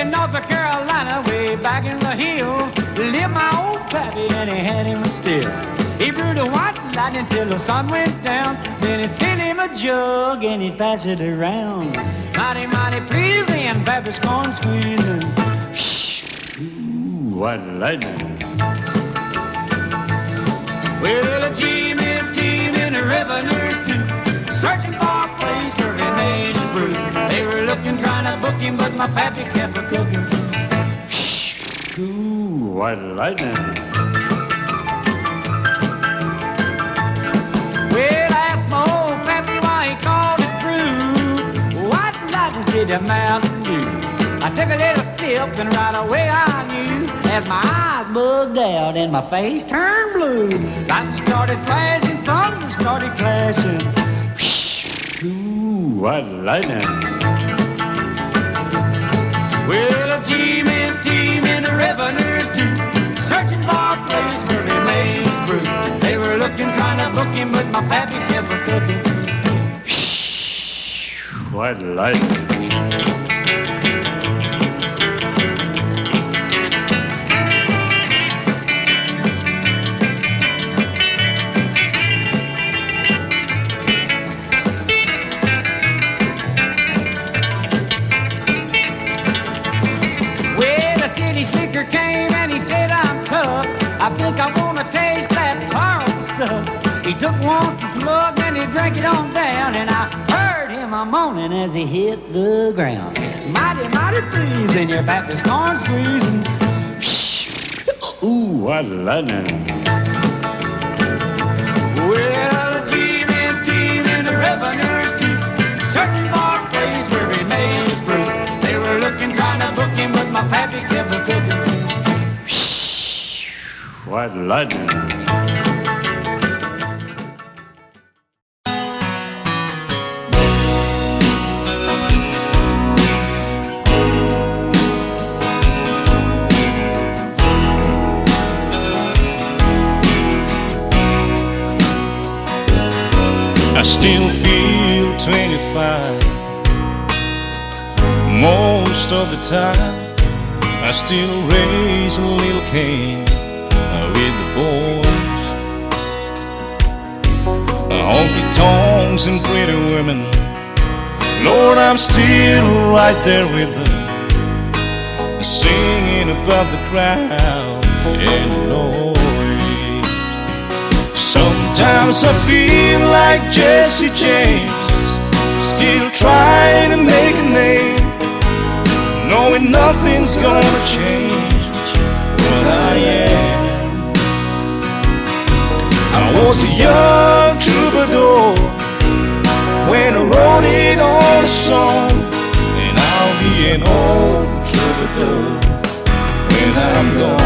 in North Carolina, way back in the hills, lived my old pappy and he had him still. He brewed a white lightning till the sun went down. Then he'd fill him a jug and he'd pass it around. Mighty, mighty pleasing, Baptist corn squeezing. Ooh, white lightning. Well, a team in the revenues too, searching for a place where he made his brew. They were looking, trying to book him, but my pappy kept a cooking. Ooh, white lightning. Well, I asked my old pappy why he called his brew white lightning instead of Mountain Dew. I took a little sip and right away I knew, as my eyes bugged out and my face turned blue. Lightning started flashing, thunder started clashing. Ooh, white lightning. Well, a team in the revenues too, searching for a place where he made his brew. They were looking, trying to book him, but my pappy kept a cooking. White lightning. Slicker came and he said, I'm tough. I think I want to taste that powerful stuff. He took one slug and he drank it on down, and I heard him a moaning as he hit the ground. Mighty, mighty pleasing, your Baptist corn squeezing. Ooh, what lightning. Well, a team in the revenues too, searching for a place where he made his brew. They were looking, trying to book him, but my pappy kept a cooking. White lightning. I still feel 25 most of the time. I still raise a little cane with the boys. Honky tonks and pretty women, Lord, I'm still right there with them, singing above the crowd and noise. Sometimes I feel like Jesse James, still trying to make a name, knowing nothing's gonna change what I am. I was a young troubadour when I wrote it on a song, and I'll be an old troubadour when I'm gone.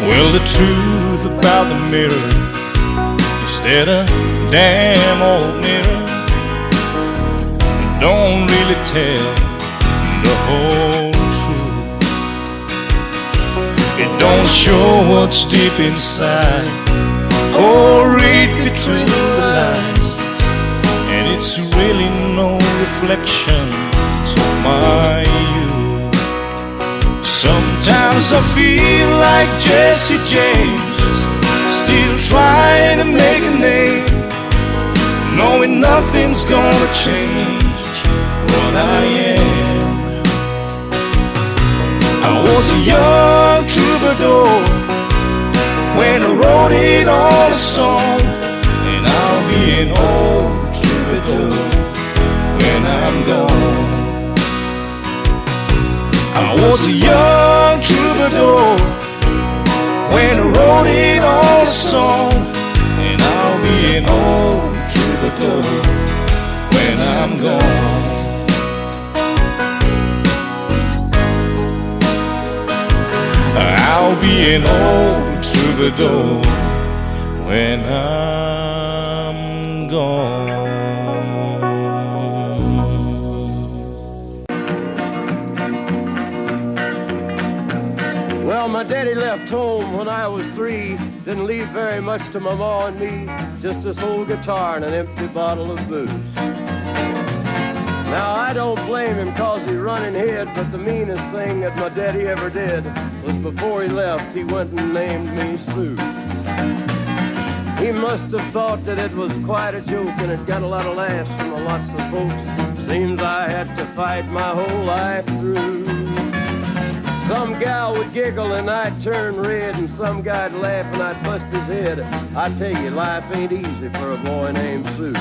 Well, the truth about the mirror is that a damn old mirror don't really tell the whole truth. It don't show what's deep inside or read between the lines, and it's really no reflection of my youth. Sometimes I feel like Jesse James, still trying to make a name, knowing nothing's gonna change what I am. I was a young troubadour when I wrote it on a song, and I'll be an old troubadour when I'm gone. I was a young troubadour when I wrote it on a song, and I'll be an old troubadour when I'm gone. I'll be an old troubadour when I'm gone. Well, my daddy left home when I was 3. Didn't leave very much to my ma and me, just this old guitar and an empty bottle of booze. Now, I don't blame him 'cause he run and hid, but the meanest thing that my daddy ever did was before he left, he went and named me Sue. He must have thought that it was quite a joke, and it got a lot of laughs from lots of folks. Seems I had to fight my whole life through. Some gal would giggle and I'd turn red, and some guy'd laugh and I'd bust his head. I tell you, life ain't easy for a boy named Sue.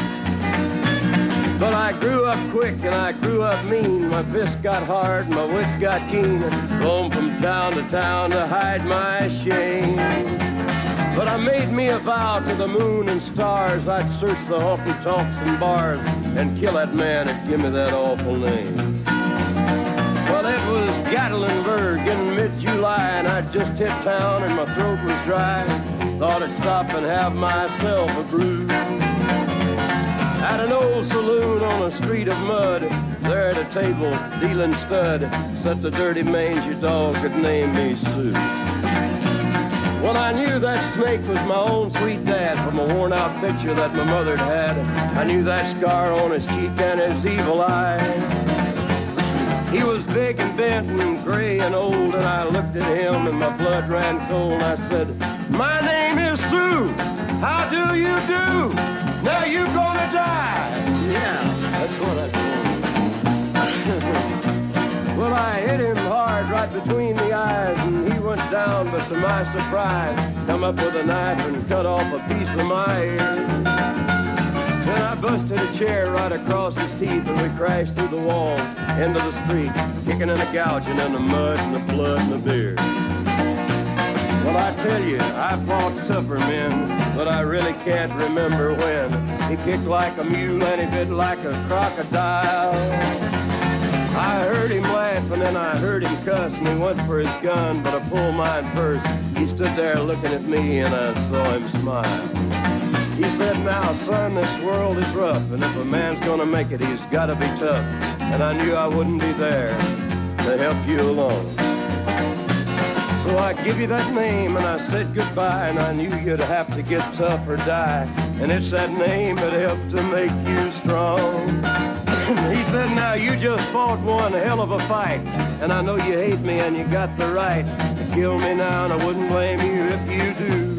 But I grew up quick and I grew up mean. My fists got hard and my wits got keen. Roamed from town to hide my shame. But I made me a vow to the moon and stars, I'd search the honky-tonks and bars and kill that man that give me that awful name. Well, it was Gatlinburg in mid-July, and I'd just hit town and my throat was dry. Thought I'd stop and have myself a brew. At an old saloon on a street of mud, there at a table, dealing stud, sat the dirty mangy dog that named me Sue. Well, I knew that snake was my own sweet dad from a worn-out picture that my mother'd had. I knew that scar on his cheek and his evil eye. He was big and bent and gray and old, and I looked at him and my blood ran cold. I said, "My name is Sue. How do you do? Now you're gonna die." Yeah, that's what I told him. Well, I hit him hard right between the eyes, and he went down, but to my surprise, come up with a knife and cut off a piece of my ear. Then I busted a chair right across his teeth, and we crashed through the walls into the street, kicking and a gouging in the mud and the blood and the beer. Well, I tell you, I fought tougher men, but I really can't remember when. He kicked like a mule and he bit like a crocodile. I heard him laugh and then I heard him cuss, and he went for his gun, but I pulled mine first. He stood there looking at me and I saw him smile. He said, "Now, son, this world is rough, and if a man's gonna make it, he's gotta be tough." And I knew I wouldn't be there to help you along. So I give you that name and I said goodbye, and I knew you'd have to get tough or die. And it's that name that helped to make you strong. He said, "Now you just fought one hell of a fight, and I know you hate me and you got the right to kill me now, and I wouldn't blame you if you do.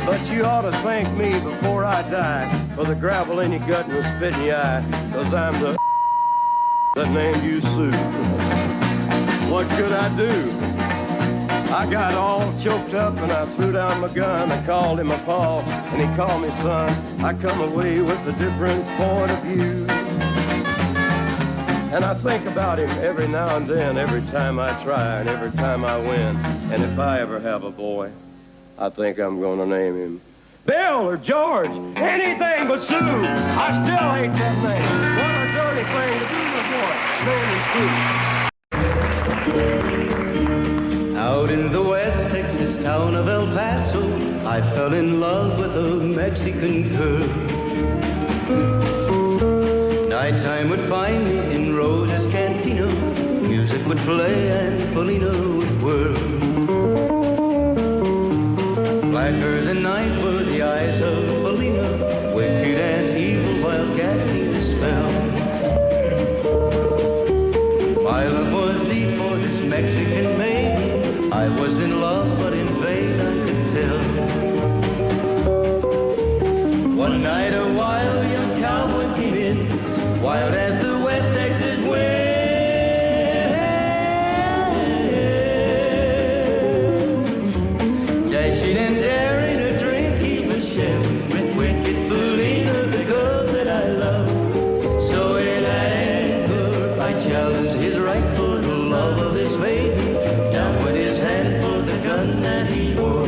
But you ought to thank me before I die for the gravel in your gut and the spit in your eye, 'cause I'm the that named you Sue." What could I do? I got all choked up and I threw down my gun. I called him my pa and he called me son. I come away with a different point of view. And I think about him every now and then, every time I try and every time I win. And if I ever have a boy, I think I'm gonna name him Bill or George, anything but Sue. I still hate that name. What a dirty thing to do with a boy. Name him Sue. Out in the West Texas town of El Paso, I fell in love with a Mexican girl. Nighttime would find me in Rosa's Cantina. Music would play and Felina would whirl. Blacker than night were the eyes of Felina, wicked and evil while casting a spell. My love was deep for this Mexican maiden. I was in love, but in vain I could tell. One night a wild young cowboy came in, wild as the West Texas wind. Dashing and daring to drink, he was sharing with wicked Felina, the girl that I love. So in anger I challenged his right for the love of this maiden. Down went his hand for the gun that he wore.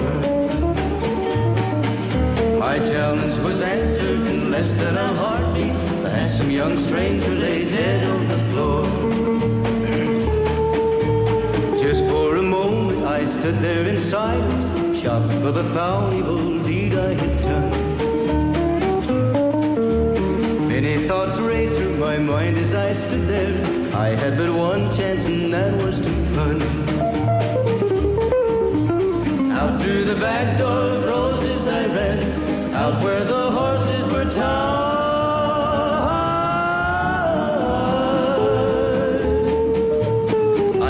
My challenge was answered in less than a heartbeat. The handsome young stranger lay dead on the floor. Just for a moment I stood there in silence, shocked for the foul evil deed I had done. Many thoughts raced through my mind as I stood there. I had but one chance and that was to run. back door of roses I ran, out where the horses were tied.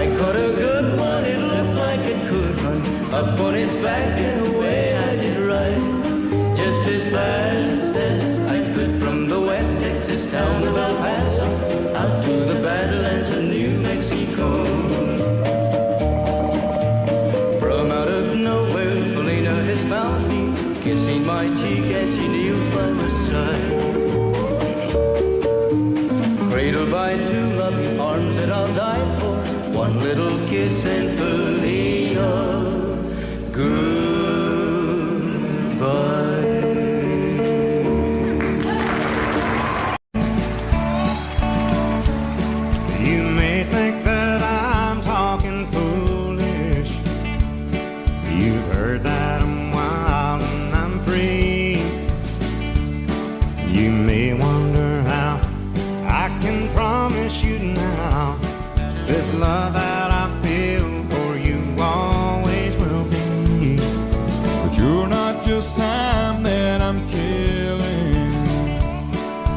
I caught a good one, it looked like it could run up on its back in the way I did ride, just as fast as I could from the West Texas town of El Paso out to the Badlands of New Mexico. From out of nowhere, Felina has found me, kissing my cheek as she kneels by my side, cradled by two loving arms that I'll die for. One little kiss and Felina, goodbye. You may think that I'm talking foolish. You've heard that I'm wild and I'm free. You may wonder how I can promise you now this love that I feel for you always will be. But you're not just time that I'm killing.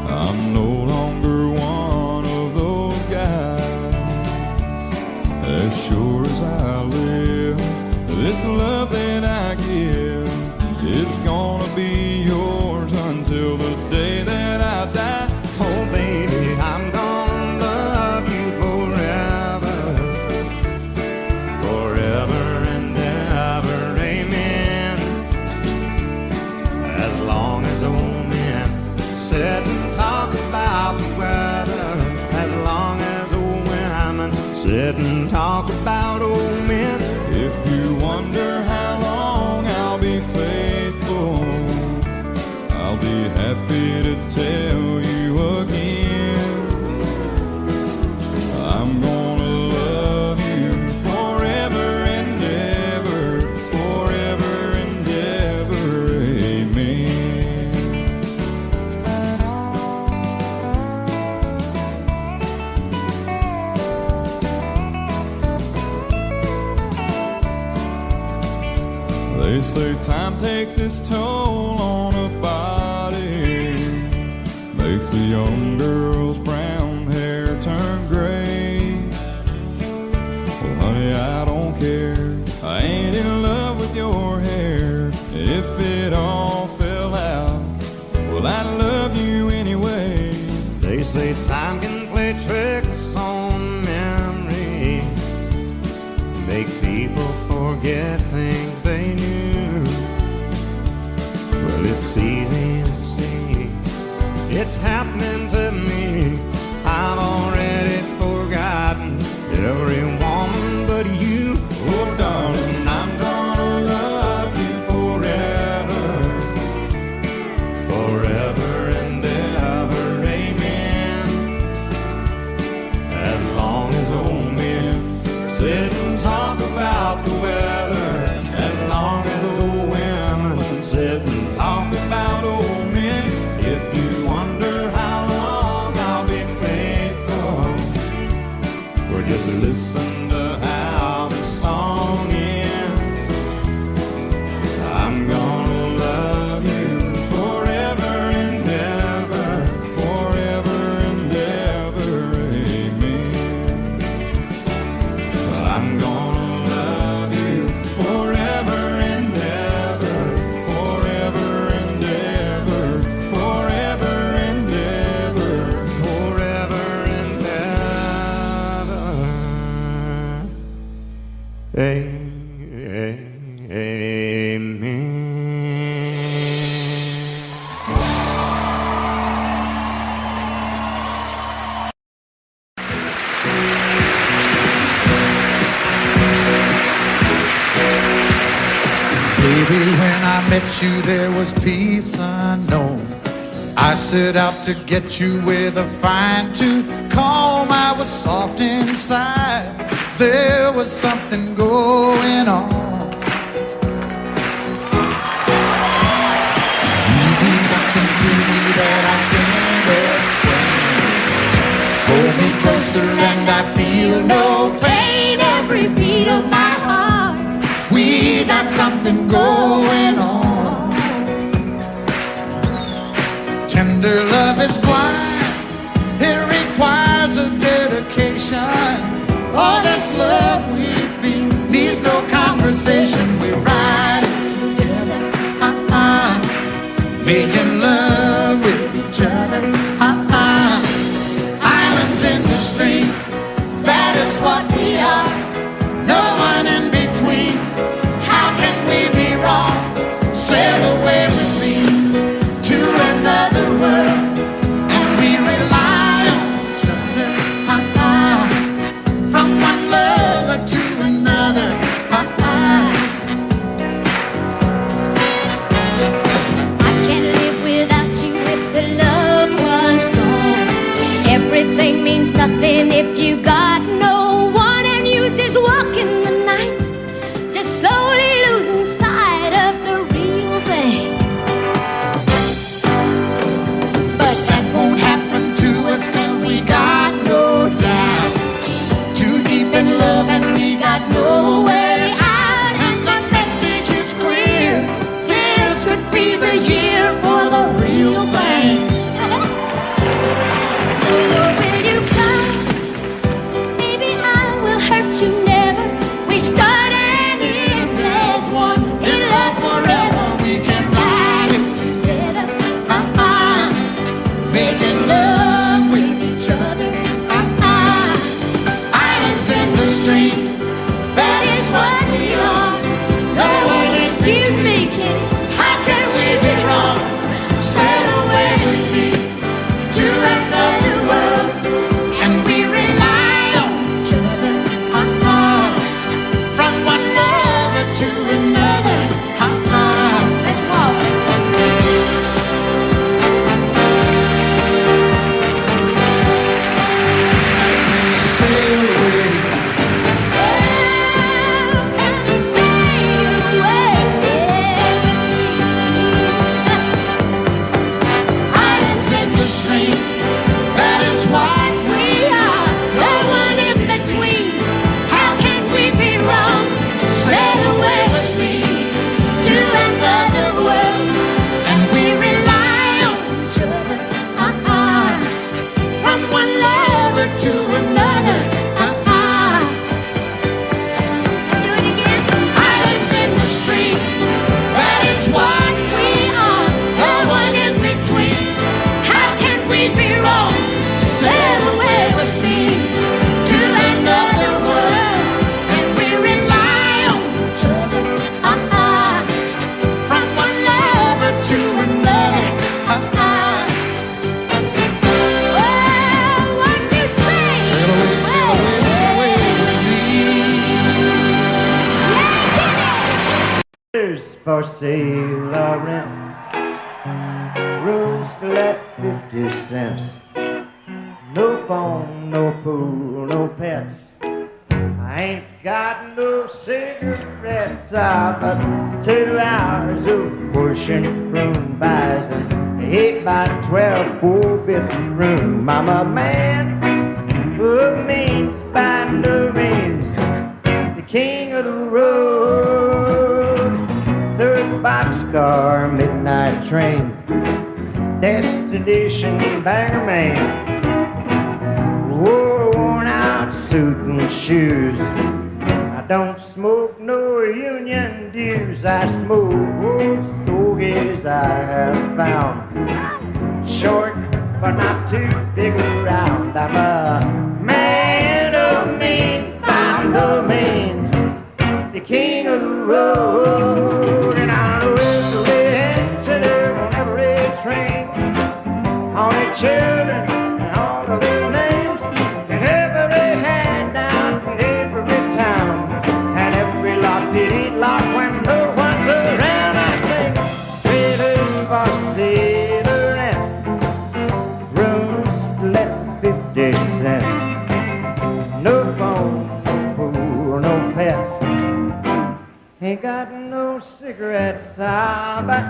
I'm no longer one of those guys. As sure as I live, this love that I give, it's gonna be yours until the day that I die. Oh baby, I'm gonna love you forever, forever and ever, amen. As long as old men sit and talk about the weather, as long as old women sit and talk about old men. If you wonder how long I'll be faithful, I'll be happy to tell you again. I'm gonna love you forever and ever, forever and ever, amen. They say time takes its toll on a body, makes a young girl's brown hair turn gray. Well, honey, I don't care, I ain't in love with your hair. If it all fell out, well, I love you anyway. They say time can play tricks on memory, make people forget things they knew. Well, it's easy to see, it's happening to me. I've already forgotten every woman but you. Oh darling, I'm gonna love you forever, forever and ever, amen. As long as old men sit and talk about the weather, as long as old women sit and talk about old men. If you wonder how long I'll be faithful, or just listen to how the song ends, I'm gonna love you forever and ever, forever and ever, amen. I'm gonna love you forever and ever, forever and ever, forever and ever, forever and ever, amen. Baby, when I met you, there was peace unknown. I set out to get you with a fine-tooth comb. I was soft inside, there was something going on. You do something to me that I can't explain. Hold me closer and I feel no pain. Every beat of my heart, we got something going on. Tender love is blind, it requires a dedication. All this love we feel needs no conversation. We ride it together, making love with each other, Islands in the stream, that is what we are. No one in between. How can we be wrong? Sail away with me to another world, and we rely on each other, from one lover to another, I can't live without you if the love was gone. Everything means nothing if you got no one, and you just walk in the night, just slowly losing sight of the real thing. But that won't happen to us 'cause we got no doubt. Too deep in love and we got no way out. And the message is clear. This could be the year for the real thing. will you come? Maybe I will hurt you never. We start and end as one. In love forever, we can ride it together, making love with each other, Islands in the stream, that is what we are. No one is Excuse me, Kitty. How can we be wrong? Sail away with me to another world, and we rely on each other, from one lover to another, Let's walk. sail away. Islands in the stream, that is what we are. No one in between. How can we be wrong? Sail away with me to another world, and we rely on each other, from one lover to another, Do it again. Islands in the stream, that is what we are. No one in between. How can we be wrong? Sail away with me to another world, and we rely on each other, from one lover to another. Well, what you say? Sail away, sail away, sail away with me. There's for sale or rent, rooms to let 50 cents. No phone, no pool, no pets. I ain't got no cigarettes. But 2 hours of pushing broom buys an 8x12 4-bit room. I'm a man who means by no means the king of the road. Third boxcar, midnight train, destination Bangor, Maine. Worn out suit and shoes. I don't smoke no union dues. I smoke old stogies I have found. Short but not too big around. I'm a man of means by no means the king of the road. And I know every antenna on every train, all the children and all of their names, and every handout in every town, and every lot did eat lock when no one's around. I sing trailers for sale or rent, rooms to let 50 cents. No phone, no pool, no pets. Ain't got no cigarettes, but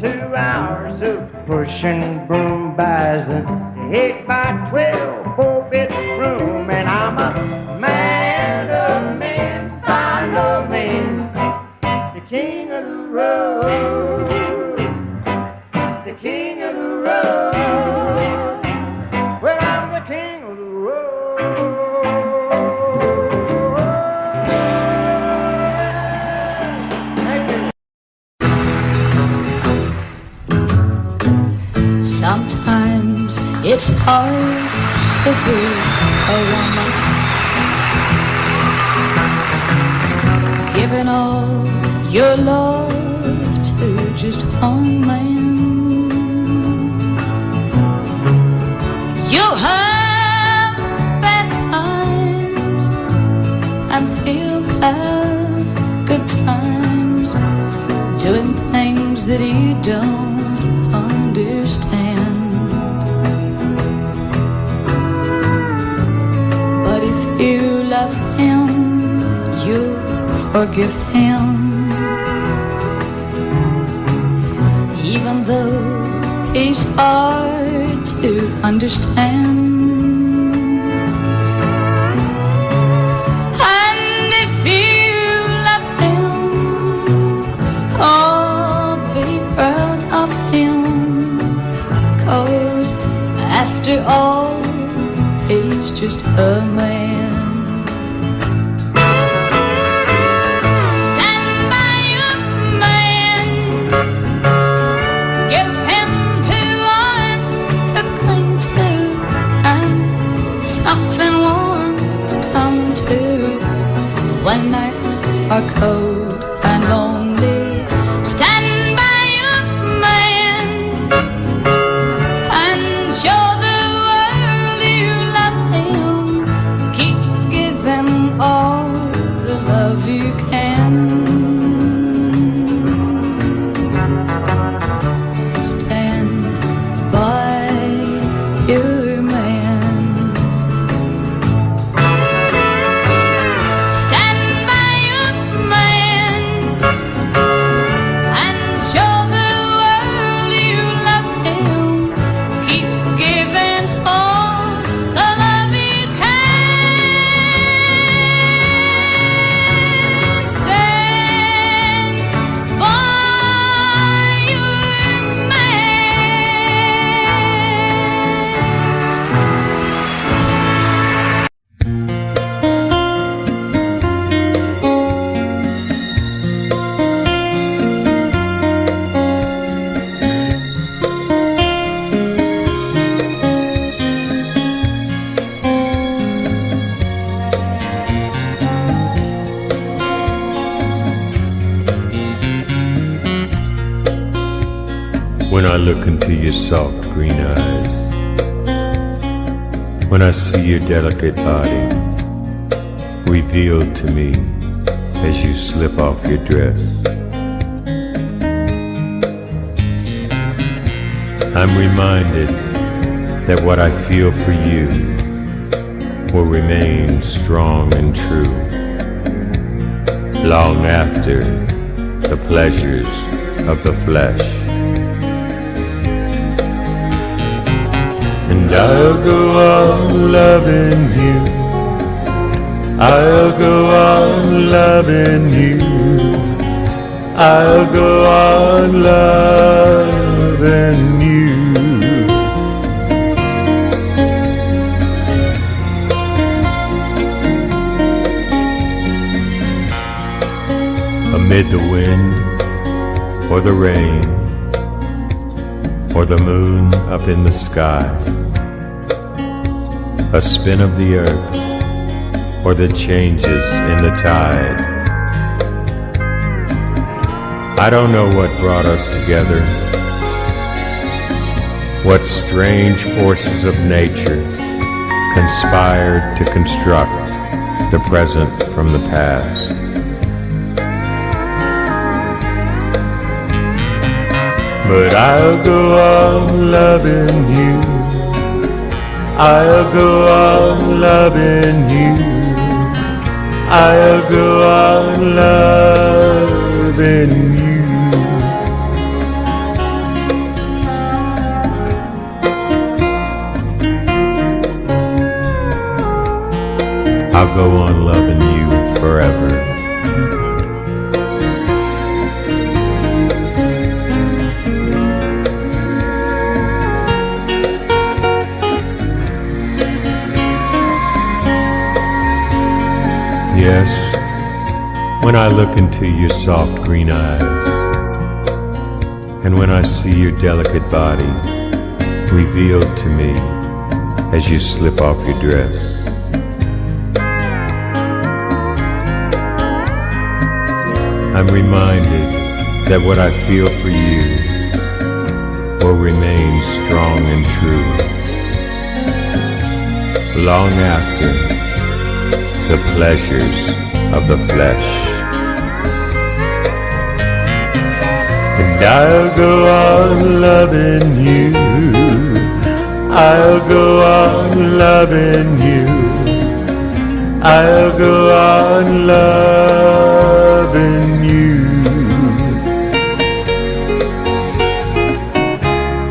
2 hours of pushing broom buys an 8x12 4-bit room. And I'm a man of means by no means king of the road, the king of the road. Well, I'm the king of the road. Thank you. Sometimes it's hard to be a woman, giving all your love to just one man. You'll have bad times and he'll have good times, doing things that you don't understand. But if you love him, you'll forgive him, even though he's hard to understand. And if you love him, oh, be proud of him, 'cause after all, he's just a man. When nights are cold and lonely, stand by your man and show the world you love him. Keep giving all the love you can. Stand by your man. When I look into your soft green eyes, when I see your delicate body revealed to me as you slip off your dress, I'm reminded that what I feel for you will remain strong and true long after the pleasures of the flesh. And I'll go on loving you, I'll go on loving you, I'll go on loving you. Amid the wind or the rain or the moon up in the sky, a spin of the earth, or the changes in the tide. I don't know what brought us together, what strange forces of nature conspired to construct the present from the past. But I'll go on loving you, I'll go on loving you, I'll go on loving you. I'll go on loving you forever. when I look into your soft green eyes, and when I see your delicate body revealed to me as you slip off your dress. I'm reminded that what I feel for you will remain strong and true long after the pleasures of the flesh. And I'll go on loving you, I'll go on loving you, I'll go on loving you,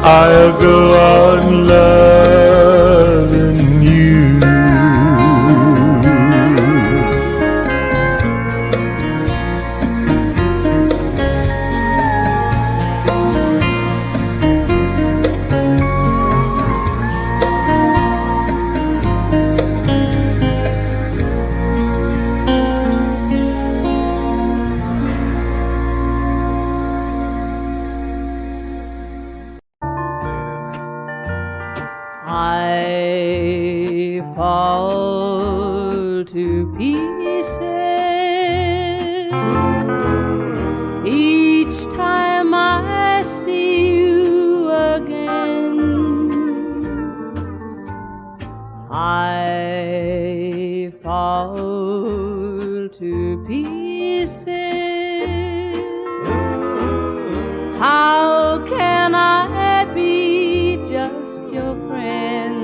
I'll go on loving you. I fall to pieces each time I see you again. I fall to pieces. How can I be just your friend?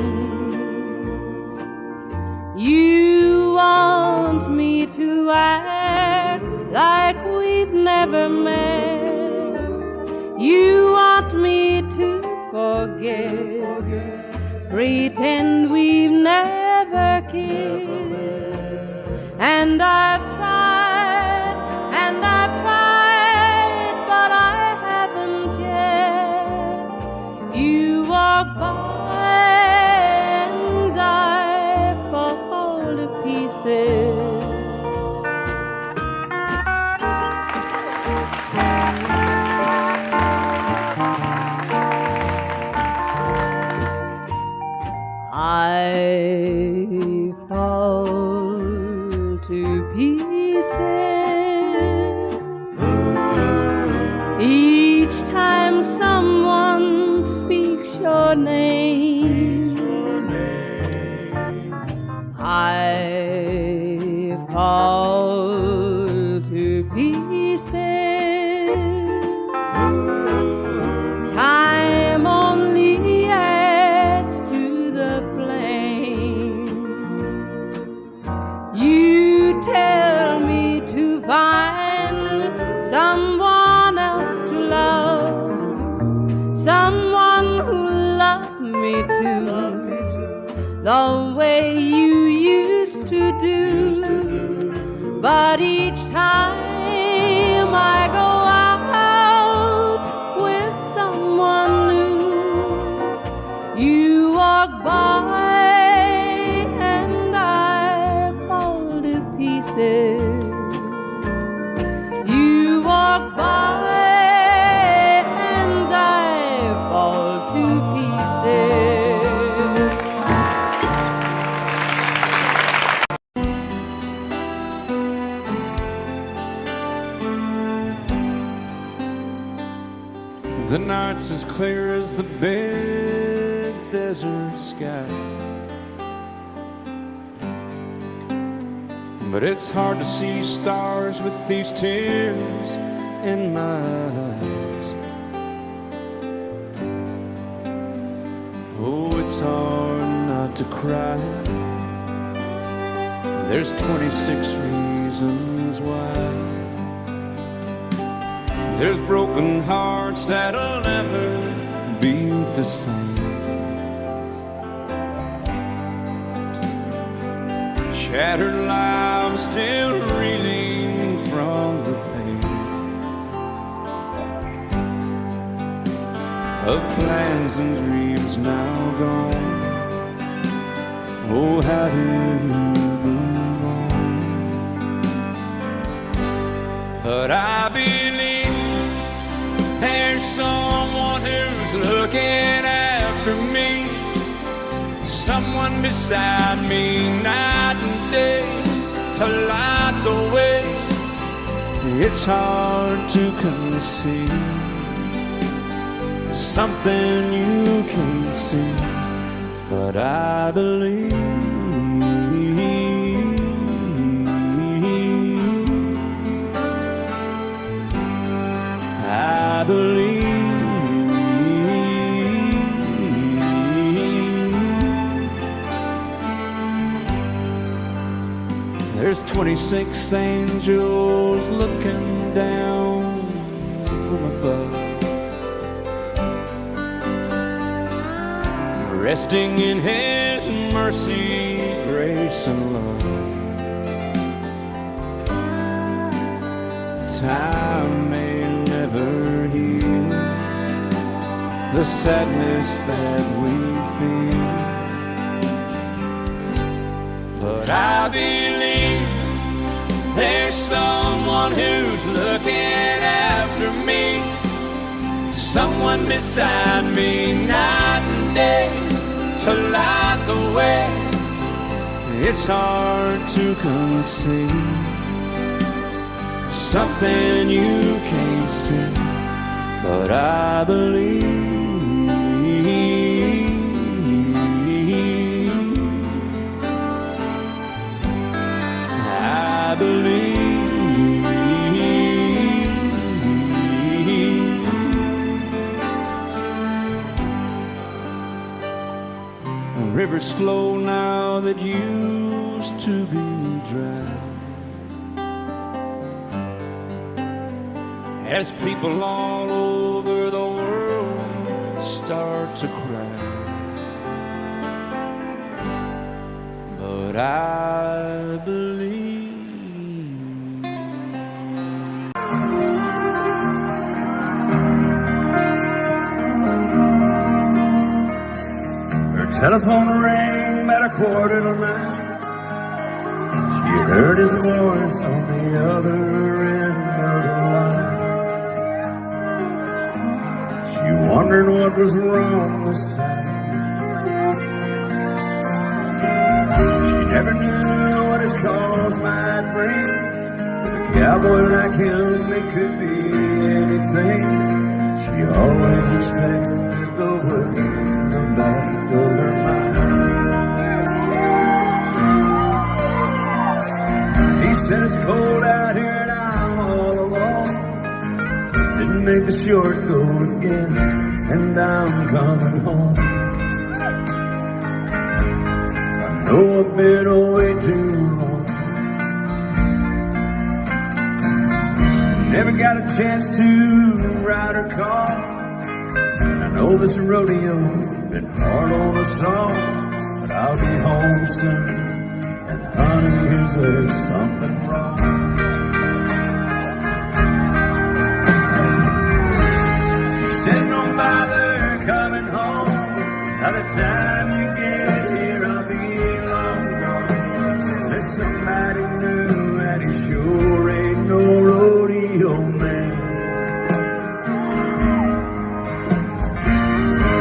You want me to act like we've never met. You want me to forget, pretend we've never kissed. And I've tried, but I haven't yet. You walk by and I fall to pieces. I fall to pieces each time someone speaks your name. I fall to pieces. Time only adds to the flame. You tell me to find someone else to love, someone who loved me too, the way you used to do. But each time I go out with someone new, you walk by and I fall to pieces. You walk by and I fall to pieces. The night's as clear as the big desert sky, but it's hard to see stars with these tears in my eyes. Oh, it's hard not to cry. There's 26 reasons why. There's broken hearts that'll never be the same. Shattered lives still reeling from the pain of plans and dreams now gone. Oh, how do you move on? But I believe there's someone who's looking after me, someone beside me night and day to light the way. It's hard to conceive something you can't see, but I believe. I believe. There's 26 angels looking down from above, resting in His mercy, grace, and love. Time may never heal the sadness that we feel, but I believe there's someone who's looking after me, someone beside me night and day to light the way. It's hard to conceive something you can't see, but I believe. I believe. Rivers flow now that used to be dry, as people all over the world start to cry. But I believe. Her telephone rang about 8:45. She heard his voice on the other end of the line. She wondered what was wrong this time. She never knew what his calls might bring. With a cowboy like him, it could be anything. She always expected the worst in the back of her mind. He said it's cold out here and I'm all alone. Didn't make the short go again, and I'm coming home. I know I've been away too long. Never got a chance to write or call. And I know this rodeo's been hard on us all, but I'll be home soon. And honey, is there something wrong? Said don't bother coming home. By the time you get here, I'll be long gone. There's somebody new and he sure ain't no rodeo man.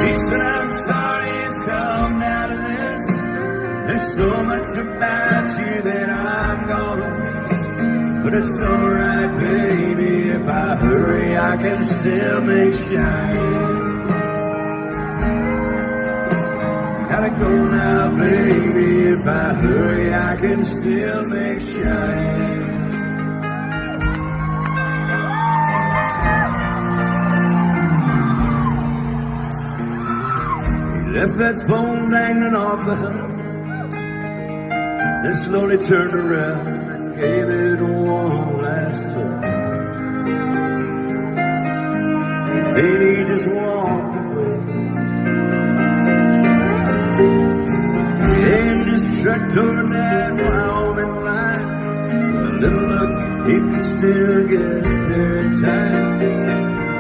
He said, I'm sorry it's come down to this. There's so much about you that I'm gonna miss. But it's alright, baby, if I hurry, I can still make shine. Gotta go now, baby, if I hurry, I can still make shine. He left that phone dangling off the hook, then slowly turned around and gave it one last look. Then he just walked away. And just truck toward that Wyoming line. With a little look, he could still get there in time.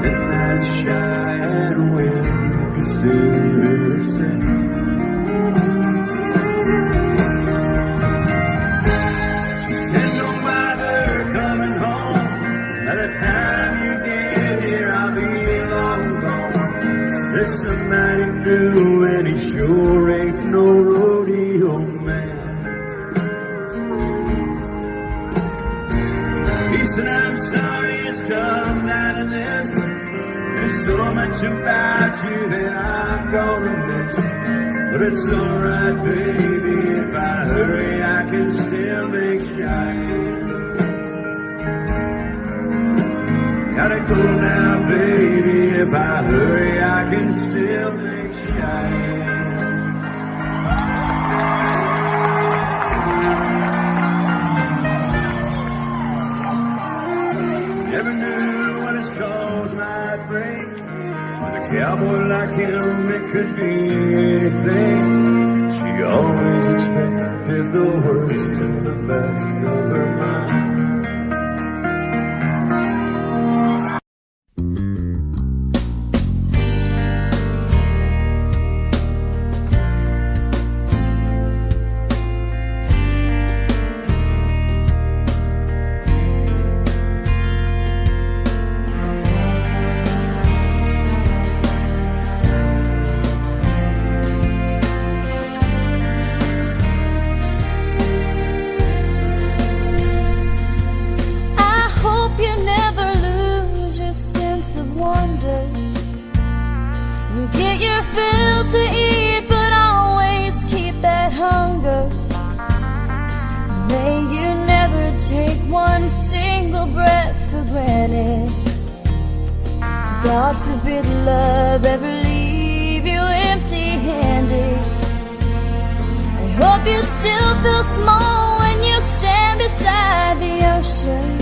And that Cheyenne wind could still hear her sing. somebody new, and he sure ain't no rodeo man. He said, I'm sorry it's come down to this. There's so much about you that I'm gonna miss. But it's alright, baby, if I hurry, I can still make shine. Gotta go now, baby, if I hurry, I can still make shine. Never knew what his cause might bring. With a cowboy like him, it could be anything. She always expected the worst in the back of her mind. You get your fill to eat, but always keep that hunger. May you never take one single breath for granted. God forbid love ever leave you empty-handed. I hope you still feel small when you stand beside the ocean.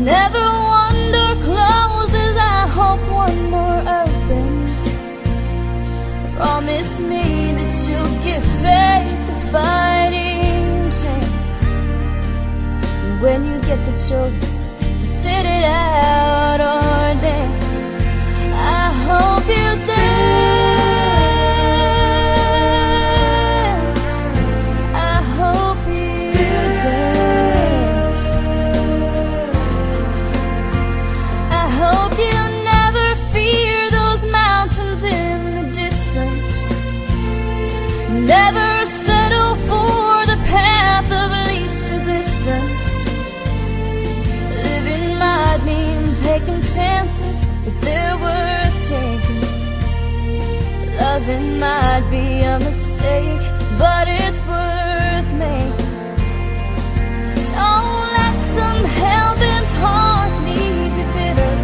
Never one door closes, I hope one more opens. Promise me that you'll give faith a fighting chance. And when you get the choice to sit it out or dance, I hope you dance. I hope you dance. I hope you never fear those mountains in the distance. Never settle for the path of least resistance. Living might mean taking chances, but they're worth taking. Loving might be a mistake, but it's worth making. Don't let some hell-bent heart leave you bitter.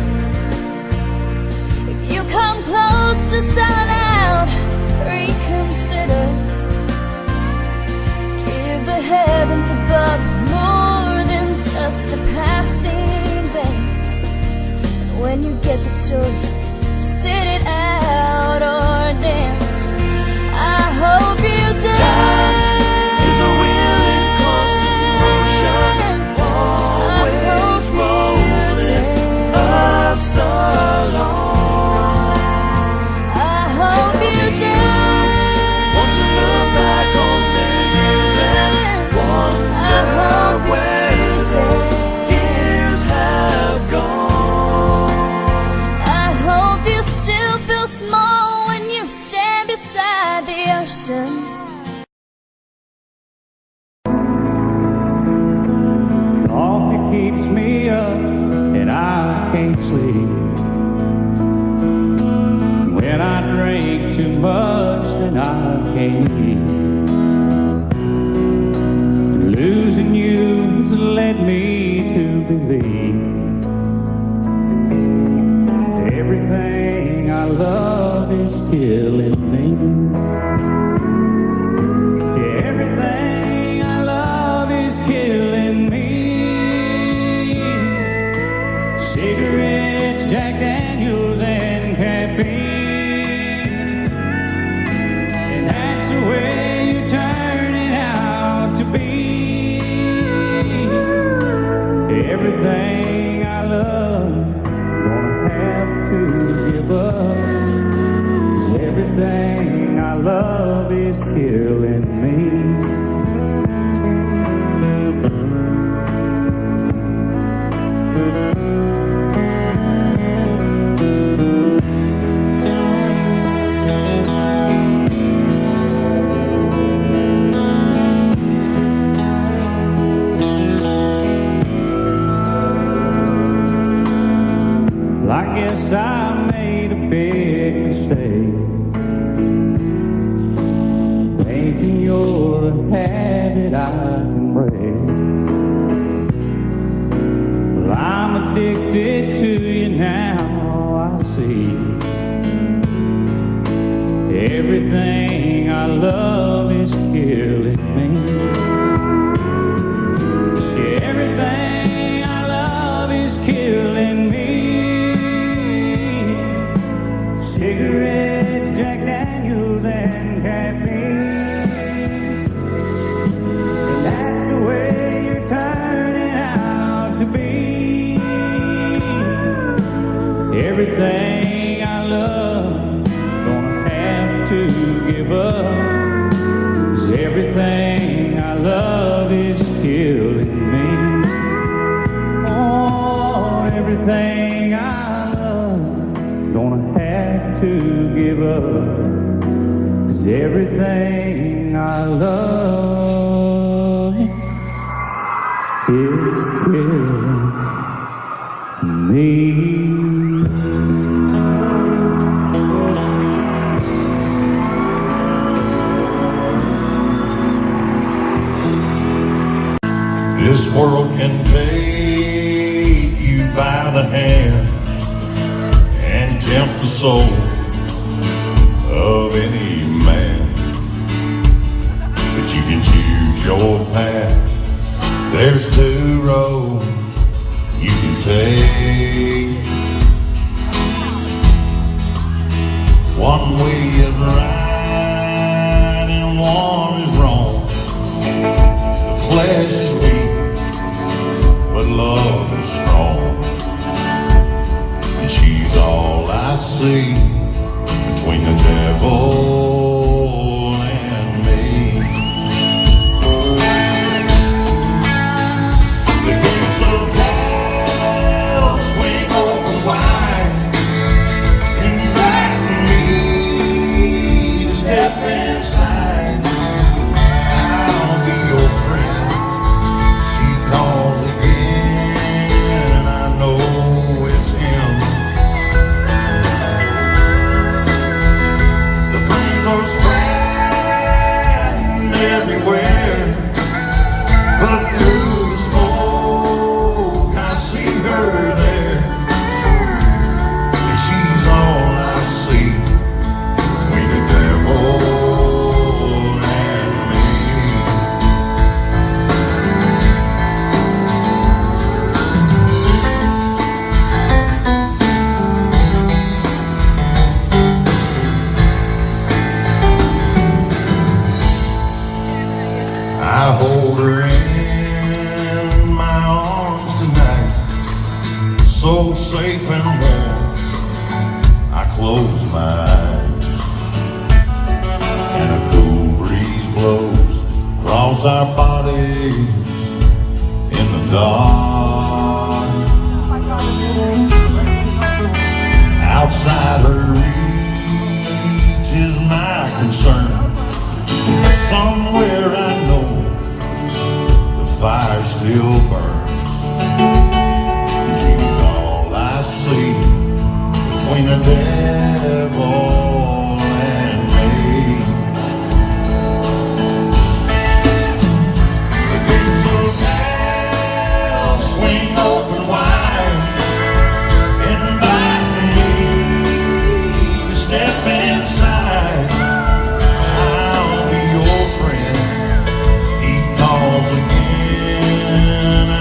If you come close to selling out, reconsider. Give the heavens above more than just a passing glance. And when you get the choice to sit it out or dance, I hope you dance. Time is a wheel in constant motion, always rolling us along. I hope you dance. Won't you look back on the years and wonder where those years have gone? I hope you still feel small when you stand beside the ocean. Coffee keeps me up and I can't sleep. When I drink too much, then I can't eat. Losing you has led me to believe everything I love is killing me. Everything I love is killing me. Cigarettes, Jack Daniels, and caffeine. And that's the way you turn it out to be. Everything I love, gonna have to give up. 'Cause everything I love is killing me. I love is killing me. Yeah, everything I love is killing me. Cigarettes, Jack Daniels, and caffeine. And that's the way you're turning out to be. Everything I love, gonna have to give up. 'Cause everything I love is killing me. Oh, everything I love, gonna have to give up. 'Cause everything I love is killing me. This world can take you by the hand and tempt the soul of any man. But you can choose your path. There's two roads you can take. One way is right and one is wrong. The flesh is weak, but love is strong. And she's all I see between the devil and me. The gates of hell swing open wide, inviting me to step inside. I'll be your friend. She calls again, and I know it's him. The flames are spreading everywhere, but through the smoke I see her there. And she's all I see between the devil and me. I hold her in my arms tonight, so safe and warm. I close my eyes, and a cool breeze blows across our bodies in the dark. Outside her reach is my concern. Somewhere I know the fire still burns. She's all I see between the devil and me. The gates of hell swing open wide, inviting me to step inside. I'll be your friend. He calls again, I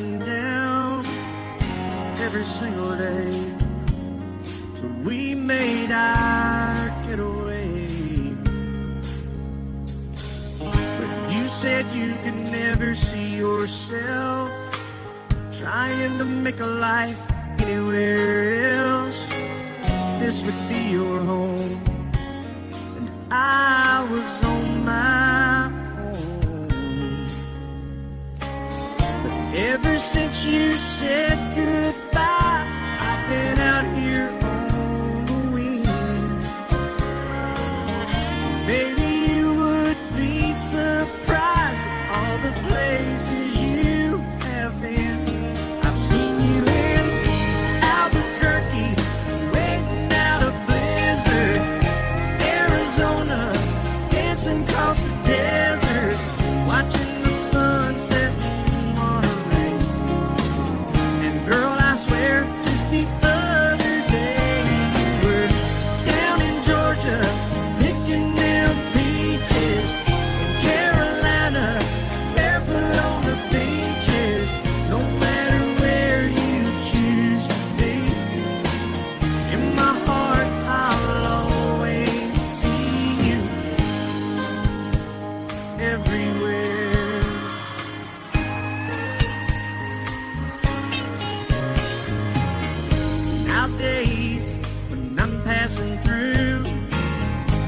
and down every single day till we made our getaway. But you said you could never see yourself trying to make a life anywhere else. This would be your home, and I was on my own. But ever since you said goodbye, I've been out here on the wing. Maybe you would be surprised at all the places you have been. I've seen you in Albuquerque, waiting out a blizzard, Arizona, dancing across the desert, watching the sunset in Monterey. And girl, I swear, just the other day you were down in Georgia, picking them peaches, in Carolina, barefoot on the beaches. No matter where you choose to be, in my heart I'll always see you everywhere. Nowadays, when I'm passing through,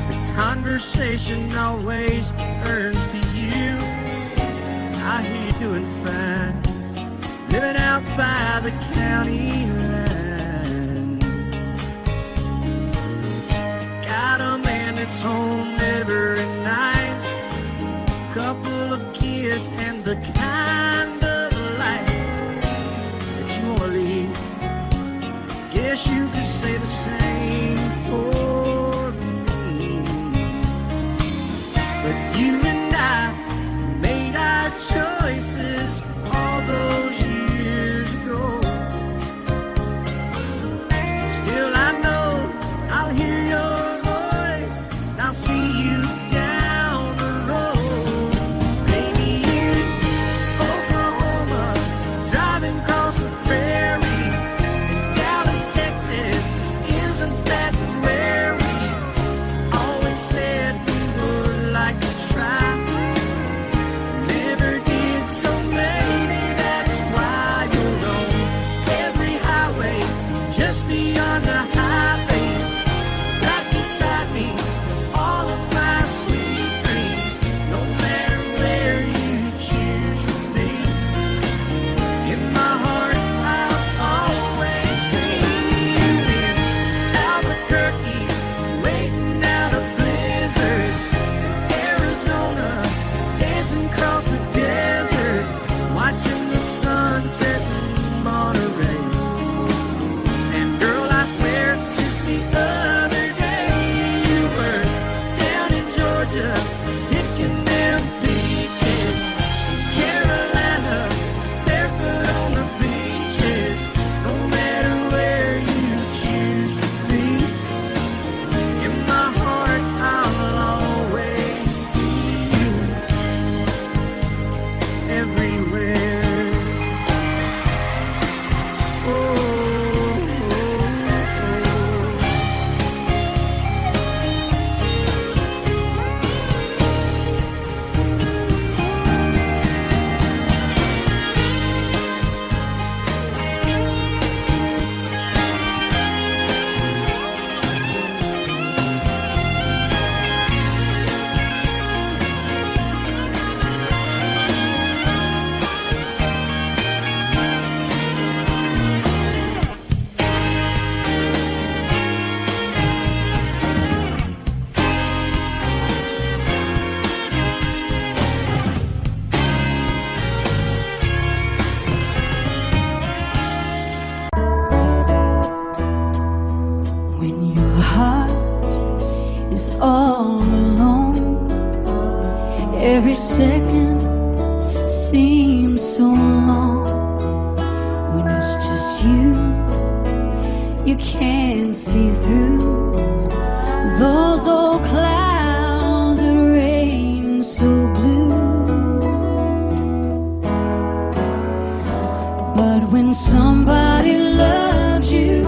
the conversation always turns to you. I hear you doing fine, living out by the county line. Got a man that's home every night, couple of kids, and the kind of life that you wanna lead. Guess you could say the same for me. But you and I made our choices all those years ago. Still I know I'll hear your voice, and I'll see you down the road. Maybe in Oklahoma, driving across the prairie, in Dallas, Texas, isn't that where we always said we would like to try? Never did, so maybe that's why you're on every highway, just beyond the highways, right beside me, all of my sweet dreams. No matter where you choose to be, in my heart I'll always see you in Albuquerque, waiting out a blizzard, Arizona, dancing across the desert, watching the sunset in Monterey. And girl, I swear, just the other day you were down in Georgia, picking them peaches, Carolina, barefoot on the beaches. No matter where you choose to be, in my heart I'll always see you everywhere. Oh, oh, oh. When your heart is all alone, every second seems so long. When it's just you, you can't see through those old clouds that rain so blue. But when somebody loves you,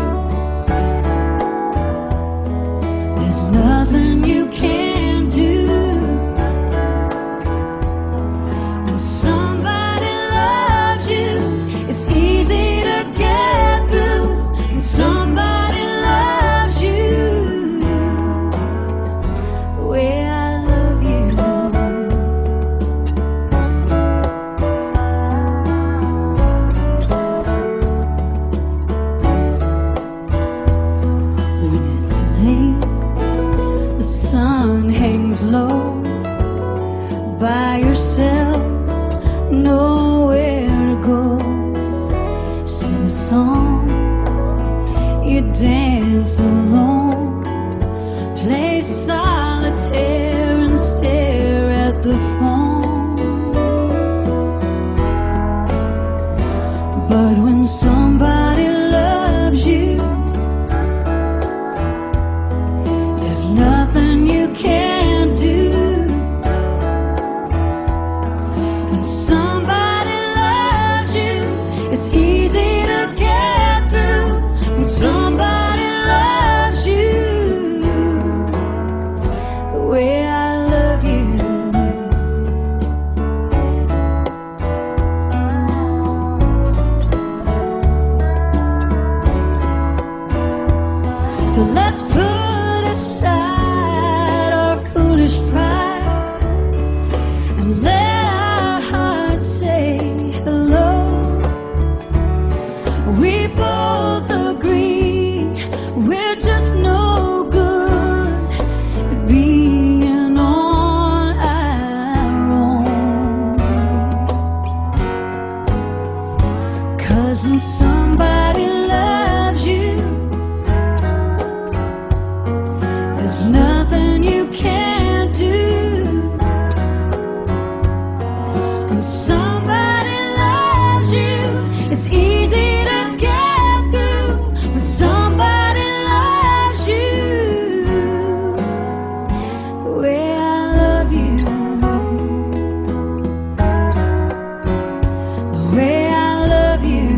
there's nothing you can do. When somebody loves you, it's easy to get through. When somebody loves you the way I love you. When it's late, the sun hangs low, by yourself, nowhere to go. Sing a song, you dance alone, play solitaire and stare at the phone. But when somebody loves you, there's nothing you can't do. When somebody loves you, it's easy to get through. When somebody loves you the way I love you. So let's put aside our foolish pride and let our hearts say hello. We both agree we're just no good at being on our own. 'Cause when somebody loves you, there's nothing you can't do. When somebody loves you, it's easy to get through. When somebody loves you the way I love you, the way I love you,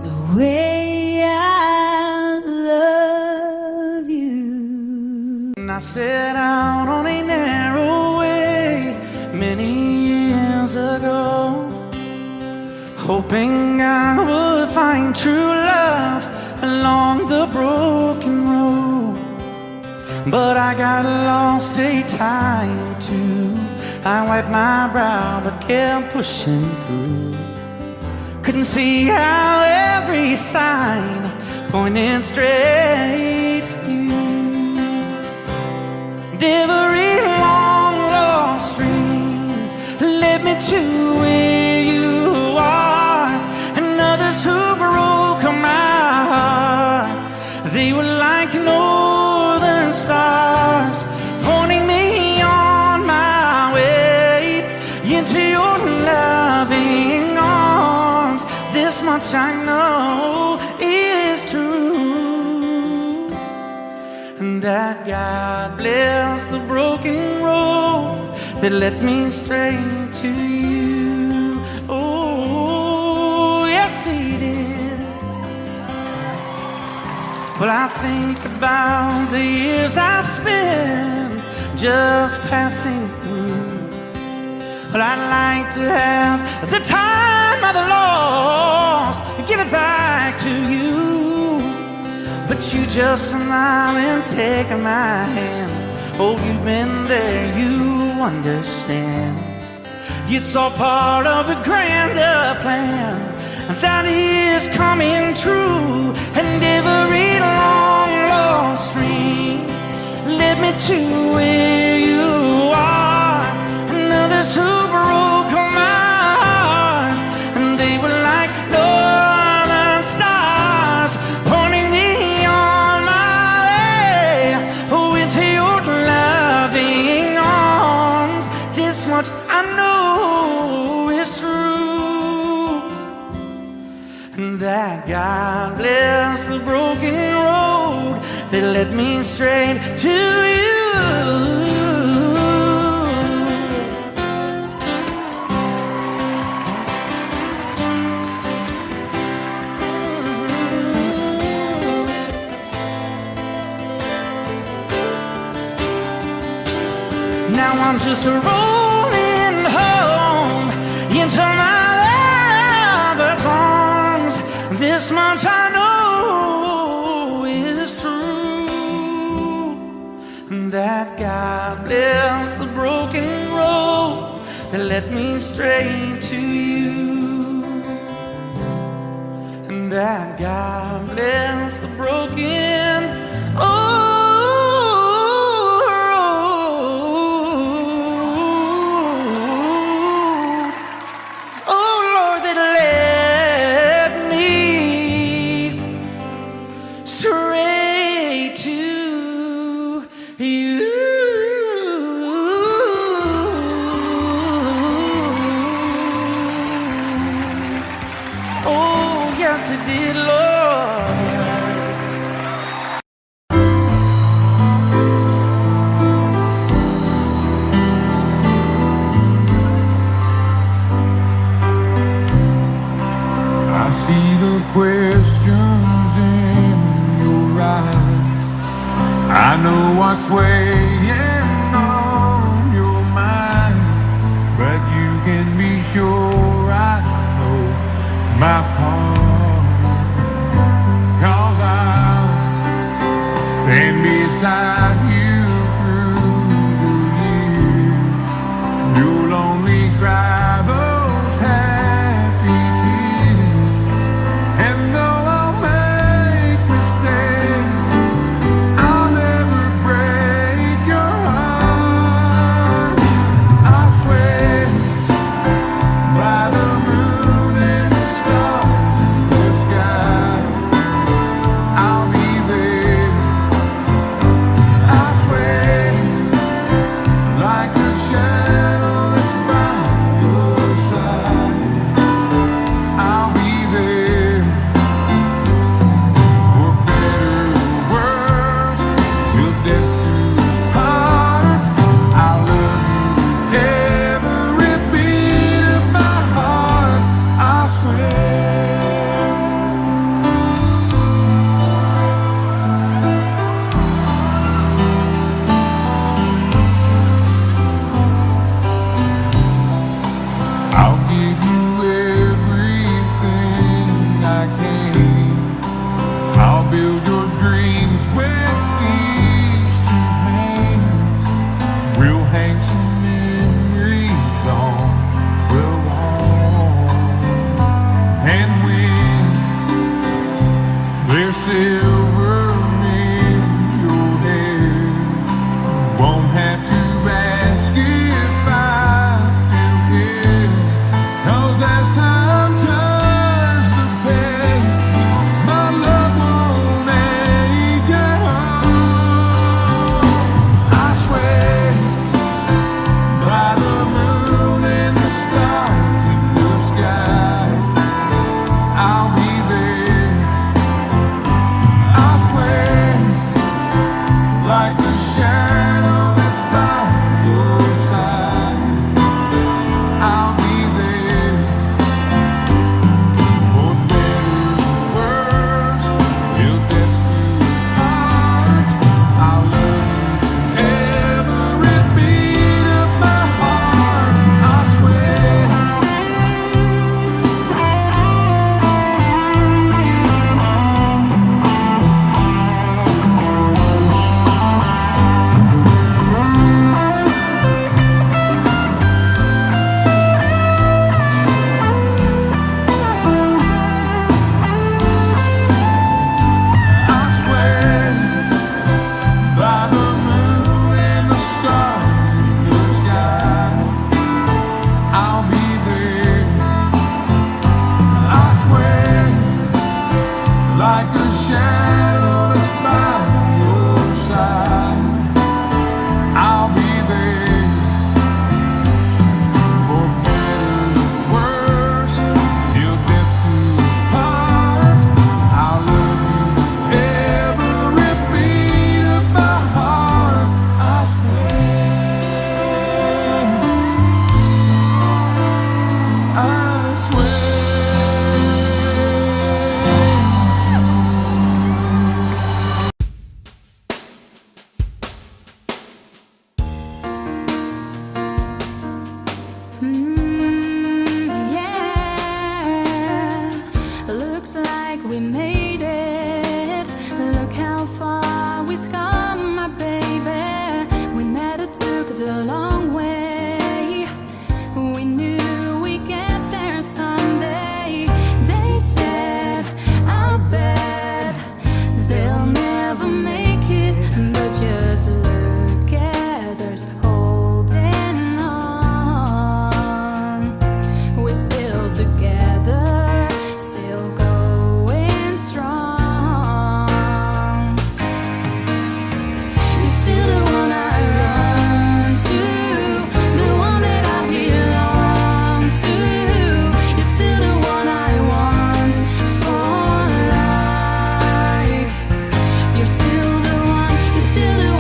the way I love you. And I set out on a narrow way many years ago, hoping I would find true love along the broken road. But I got lost a time or two. I wiped my brow but kept pushing through. Couldn't see how every sign pointed straight to you. Every long lost stream led me to where you are, and others who broke my heart, they were like northern stars, pointing me on my way into your loving arms. This much I know is true, and that God bless the broken road that led me straight to you. Oh, yes, He did. Well, I think about the years I spent just passing through. Well, I'd like to have the time of the lost, give it back to you. But you just smile and take my hand. Oh, you've been there, you understand. It's all part of a grander plan that is coming true. And every long lost stream led me to where you are, and others who broke my heart, and they were like northern stars, pointing me on my way, oh, into your loving arms. This much I know is true, and that God bless the broken road that led me straight to you. I'm just rolling home into my lover's arms. This much I know is true, that God bless the broken road that led me straight to you, and that God bless the broken road. Questions in your eyes, I know what's weighing on your mind, but you can be sure I know my part, 'cause I'll stand beside you through the years. You'll only cry those happy tears, and though I'll make mistakes, I'll never break your heart. I swear by the moon and the stars, we knew we'd get there someday. They said, I bet they'll never make it, but just look at us holding on. We're still together, still going strong. You're still the one I run to, the one that I belong to. You're still the one I want for life. You're still the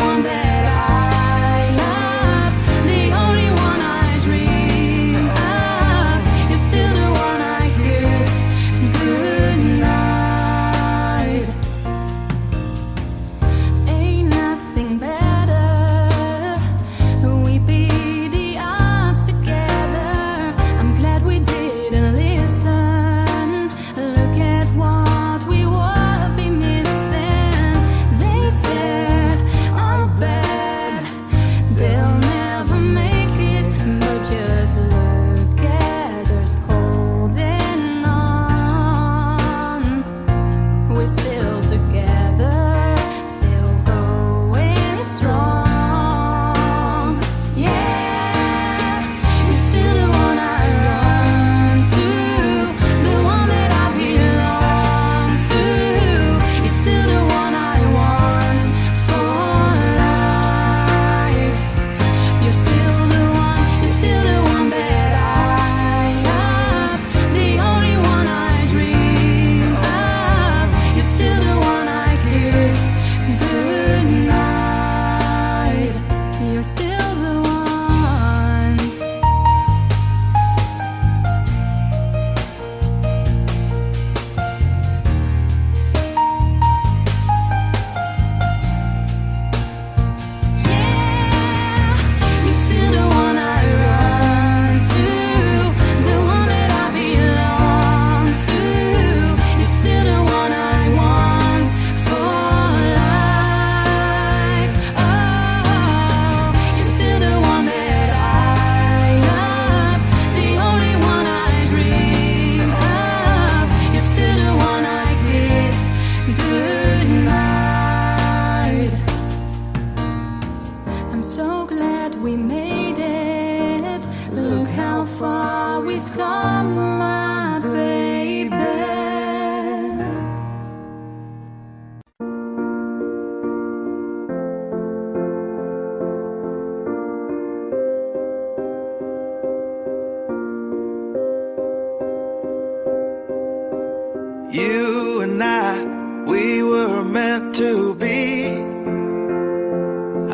one that I love, the only one I dream of. You're still the one I kiss goodnight. Ain't nothing better. We beat the odds together. I'm glad we didn't listen. Look at what we would be missing. They said, I bet they'll never make it, but just look at us holding on. We're still together, still going strong. Yeah, you're still the one I run to, the one that I belong to. You're still the one I want for life. You're still the one that I love, the only one I dream of. You're still the one I kiss goodnight. You're still the one. Yeah, you're still the one I run to, the one that I belong to. You're still the one I want for life. Oh, you're still the one that I love, the only one I dream of. You're still the one I kiss goodnight. I'm so glad we made it. Look how far we've come, my baby. You and I, we were meant to be.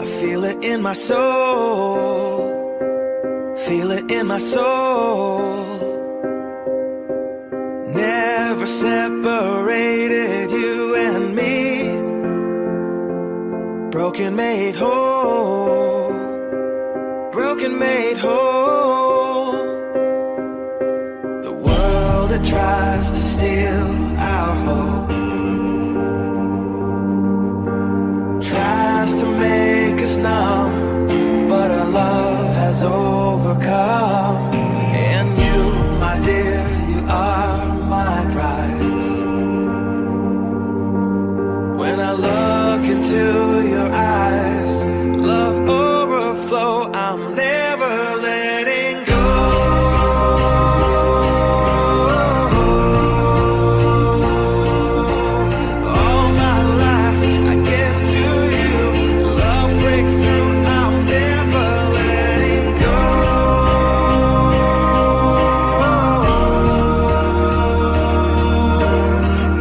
I feel it in my soul, feel it in my soul. Never separated, you and me. Broken made whole, broken made whole. The world that tries to steal our hope tries to make us numb, but our love has overcome. And you, my dear, you are my prize. When I look into your eyes, love overflow, I'm never letting go. All my life I give to you, love breakthrough, I'm never letting go.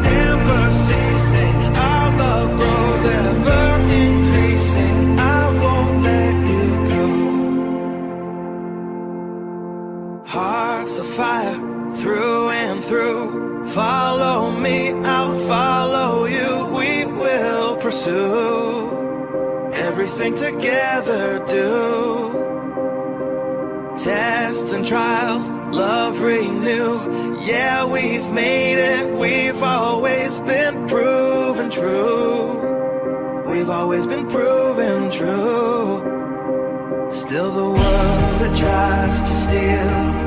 Never ceasing, our love grows ever increasing. I won't let you go. Hearts of fire through and through. Follow me, I'll follow you. We will pursue everything together. Do tests and trials, love renew. Yeah, we've made it. We've always been proven true. We've always been proven true. Still the world that tries to steal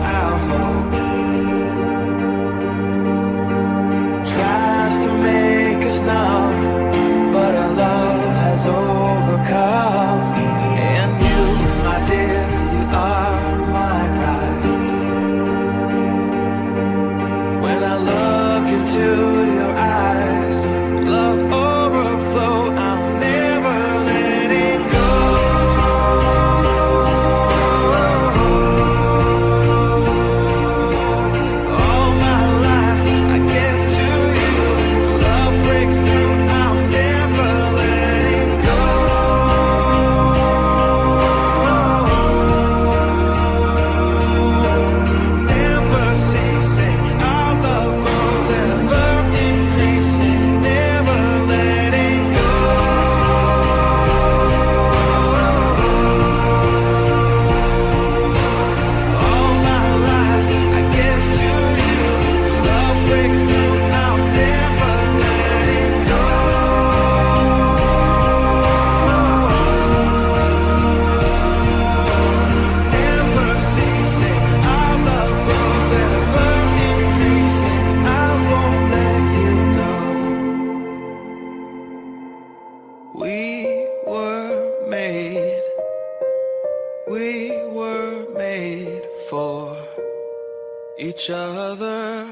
each other.